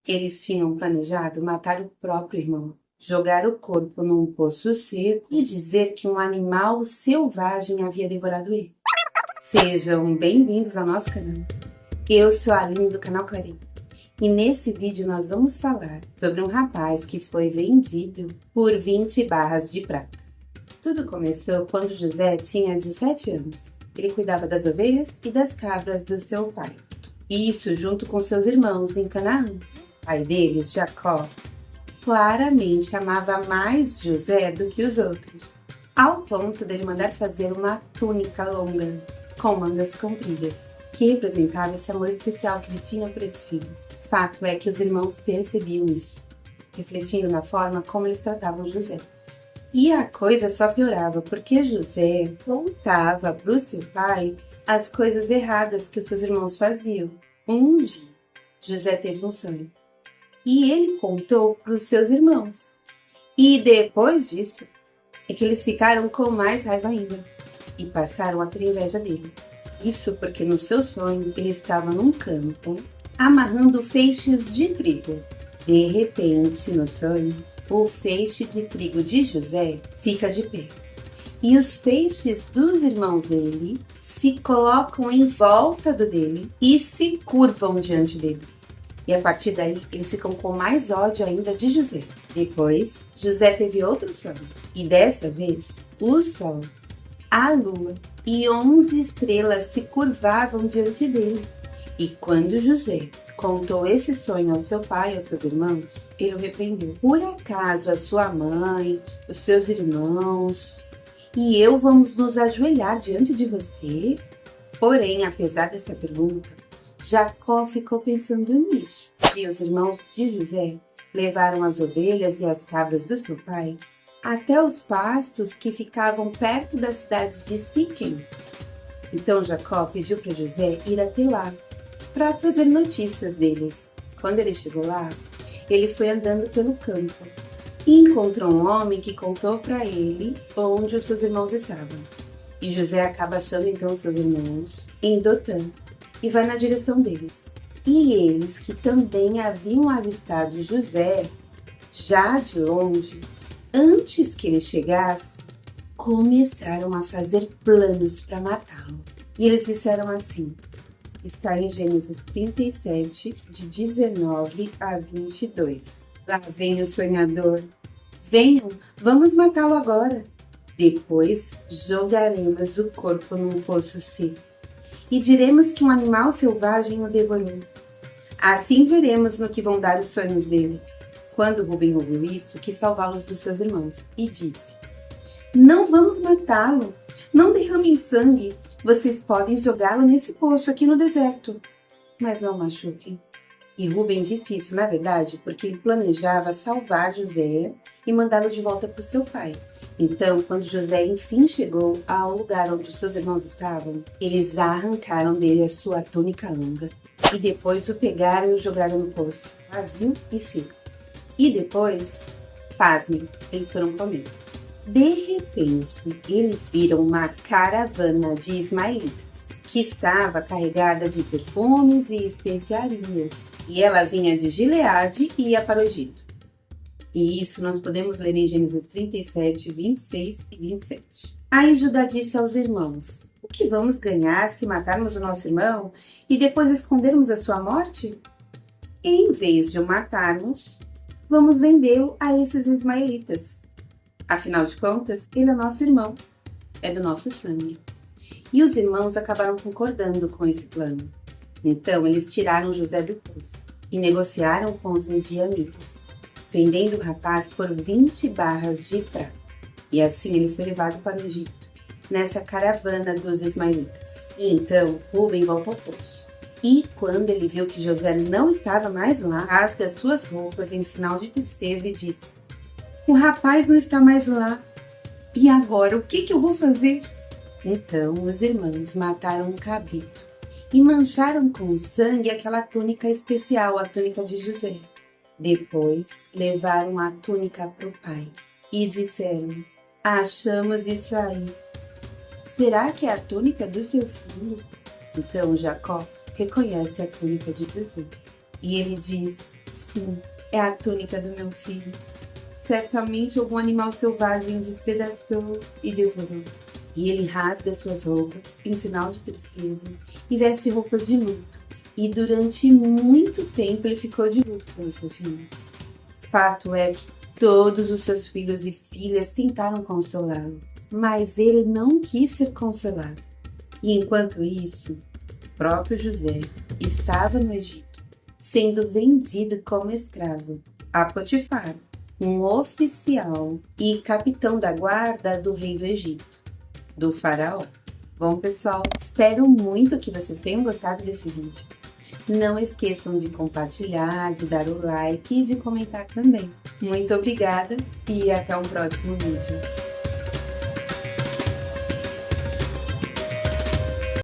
Eles tinham planejado matar o próprio irmão, jogar o corpo num poço seco e dizer que um animal selvagem havia devorado ele. Sejam bem-vindos ao nosso canal. Eu sou a Aline do canal Clarim. E nesse vídeo nós vamos falar sobre um rapaz que foi vendido por 20 barras de prata. Tudo começou quando José tinha 17 anos. Ele cuidava das ovelhas e das cabras do seu pai. Isso junto com seus irmãos em Canaã. O pai deles, Jacó, claramente amava mais José do que os outros, ao ponto dele mandar fazer uma túnica longa, com mangas compridas, que representava esse amor especial que ele tinha por esse filho. Fato é que os irmãos percebiam isso, refletindo na forma como eles tratavam José. E a coisa só piorava, porque José contava para o seu pai as coisas erradas que os seus irmãos faziam. Um dia, José teve um sonho, e ele contou para os seus irmãos. E depois disso, é que eles ficaram com mais raiva ainda, e passaram a ter inveja dele. Isso porque no seu sonho, ele estava num campo, amarrando feixes de trigo. De repente, no sonho, o feixe de trigo de José fica de pé. E os feixes dos irmãos dele se colocam em volta do dele e se curvam diante dele. E a partir daí, eles ficam com mais ódio ainda de José. Depois, José teve outro sonho. E dessa vez, o sol, a lua e 11 estrelas se curvavam diante dele. E quando José contou esse sonho ao seu pai e aos seus irmãos, ele o repreendeu. Por acaso a sua mãe, os seus irmãos e eu vamos nos ajoelhar diante de você? Porém, apesar dessa pergunta, Jacó ficou pensando nisso. E os irmãos de José levaram as ovelhas e as cabras do seu pai até os pastos que ficavam perto da cidade de Siquém. Então Jacó pediu para José ir até lá para trazer notícias deles. Quando ele chegou lá, ele foi andando pelo campo e encontrou um homem que contou para ele onde os seus irmãos estavam. E José acaba achando então os seus irmãos em Dotã e vai na direção deles. E eles, que também haviam avistado José, já de longe, antes que ele chegasse, começaram a fazer planos para matá-lo. E eles disseram assim, está em Gênesis 37, de 19 a 22. Lá vem o sonhador. Venham, vamos matá-lo agora. Depois jogaremos o corpo num poço seco e diremos que um animal selvagem o devorou. Assim veremos no que vão dar os sonhos dele. Quando Rubem ouviu isso, quis salvá-los dos seus irmãos e disse, não vamos matá-lo, não derramem sangue, vocês podem jogá-lo nesse poço aqui no deserto, mas não machuquem. E Rubem disse isso, na verdade, porque ele planejava salvar José e mandá-lo de volta para o seu pai. Então, quando José enfim chegou ao lugar onde os seus irmãos estavam, eles arrancaram dele a sua túnica longa e depois o pegaram e o jogaram no poço, vazio e seco. E depois, pasmem, eles foram comer. De repente, eles viram uma caravana de ismaelitas, que estava carregada de perfumes e especiarias, e ela vinha de Gileade e ia para o Egito. E isso nós podemos ler em Gênesis 37, 26 e 27. Aí Judá disse aos irmãos, o que vamos ganhar se matarmos o nosso irmão e depois escondermos a sua morte? Em vez de o matarmos, vamos vendê-lo a esses ismaelitas. Afinal de contas, ele é nosso irmão, é do nosso sangue. E os irmãos acabaram concordando com esse plano. Então, eles tiraram José do poço e negociaram com os midianitas, vendendo o rapaz por 20 barras de prata. E assim ele foi levado para o Egito, nessa caravana dos ismaelitas. E então, Rubem volta ao poço. E quando ele viu que José não estava mais lá, rasga suas roupas em sinal de tristeza e diz, o rapaz não está mais lá. E agora, o que eu vou fazer? Então, os irmãos mataram um cabrito e mancharam com sangue aquela túnica especial, a túnica de José. Depois, levaram a túnica para o pai e disseram, achamos isso aí. Será que é a túnica do seu filho? Então, Jacó reconhece a túnica de José. E ele diz, sim, é a túnica do meu filho. Certamente algum animal selvagem o despedaçou e devorou. E ele rasga suas roupas em sinal de tristeza e veste roupas de luto. E durante muito tempo ele ficou de luto pelo seu filho. Fato é que todos os seus filhos e filhas tentaram consolá-lo, mas ele não quis ser consolado. E enquanto isso, o próprio José estava no Egito, sendo vendido como escravo a Potifar, um oficial e capitão da guarda do rei do Egito, do faraó. Bom, pessoal, espero muito que vocês tenham gostado desse vídeo. Não esqueçam de compartilhar, de dar o like e de comentar também. Muito obrigada e até um próximo vídeo.